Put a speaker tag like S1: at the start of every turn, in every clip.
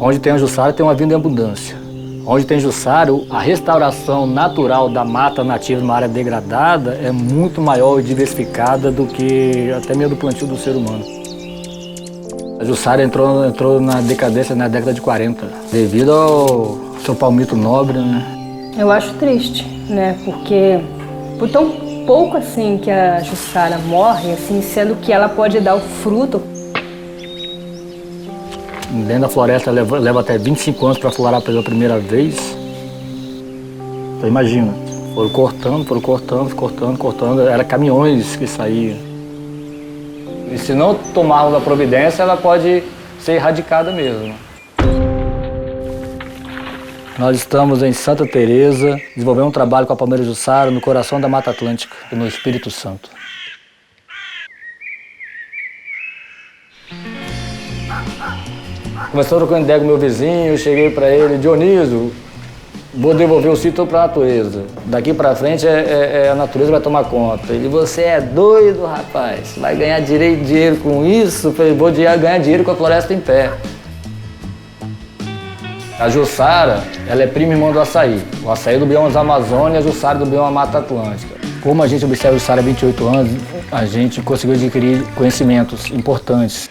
S1: Onde tem a Jussara tem uma vida em abundância. Onde tem Jussara, a restauração natural da mata nativa numa área degradada é muito maior e diversificada do que até mesmo do plantio do ser humano. A Jussara entrou na decadência na década de 40, devido ao seu palmito nobre, né?
S2: Eu acho triste, né? Porque por tão pouco assim que a Jussara morre, assim, sendo que ela pode dar o fruto.
S1: Dentro da floresta leva até 25 anos para florar pela primeira vez. Então imagina, foram cortando, era caminhões que saíam. E se não tomarmos a providência, ela pode ser erradicada mesmo. Nós estamos em Santa Teresa, desenvolvendo um trabalho com a palmeira Jussara no coração da Mata Atlântica, no Espírito Santo. Começou trocando ideia com meu vizinho, eu cheguei para ele, Dionísio, vou devolver o sítio para a natureza. Daqui para frente a natureza vai tomar conta. Ele, você é doido, rapaz, vai ganhar dinheiro com isso? Eu falei, vou ganhar dinheiro com a floresta em pé. A Jussara, ela é prima irmã do açaí. O açaí do bioma da Amazônia e a Jussara do bioma Mata Atlântica. Como a gente observa a Jussara há 28 anos, a gente conseguiu adquirir conhecimentos importantes.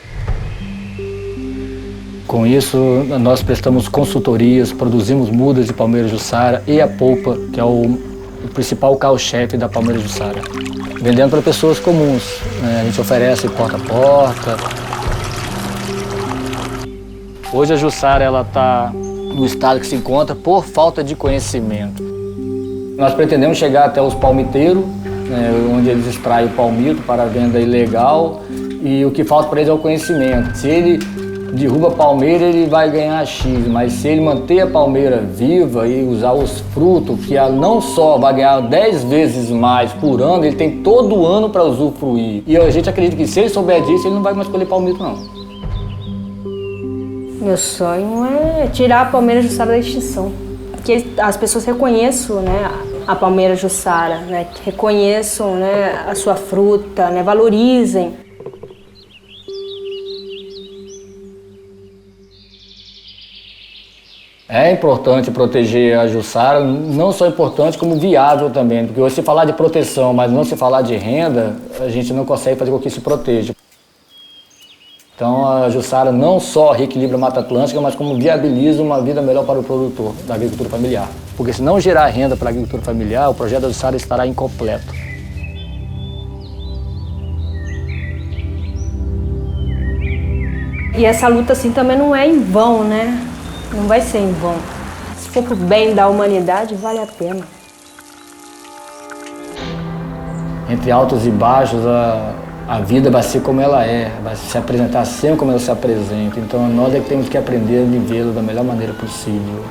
S1: Com isso, nós prestamos consultorias, produzimos mudas de palmeira Jussara e a polpa, que é o principal carro-chefe da palmeira Jussara. Vendendo para pessoas comuns, né? A gente oferece porta a porta. Hoje a Jussara está no estado que se encontra por falta de conhecimento. Nós pretendemos chegar até os palmiteiros, né, onde eles extraem o palmito para a venda ilegal, e o que falta para eles é o conhecimento. Se ele derruba a palmeira, ele vai ganhar X, mas se ele manter a palmeira viva e usar os frutos, que ela não só vai ganhar 10 vezes mais por ano, ele tem todo ano para usufruir. E a gente acredita que se ele souber disso, ele não vai mais colher palmito, não.
S2: Meu sonho é tirar a palmeira Jussara da extinção. Que as pessoas reconheçam, né, a palmeira Jussara, né, que reconheçam, né, a sua fruta, né, valorizem.
S1: É importante proteger a Jussara, não só importante como viável também, porque hoje se falar de proteção, mas não se falar de renda, a gente não consegue fazer com que se proteja. Então a Jussara não só reequilibra a Mata Atlântica, mas como viabiliza uma vida melhor para o produtor da agricultura familiar. Porque se não gerar renda para a agricultura familiar, o projeto da Jussara estará incompleto.
S2: E essa luta assim também não é em vão, né? Não vai ser em vão. Se for pro bem da humanidade, vale a pena.
S1: Entre altos e baixos, a vida vai ser como ela é, vai se apresentar sempre como ela se apresenta. Então nós é que temos que aprender a vivê-la da melhor maneira possível.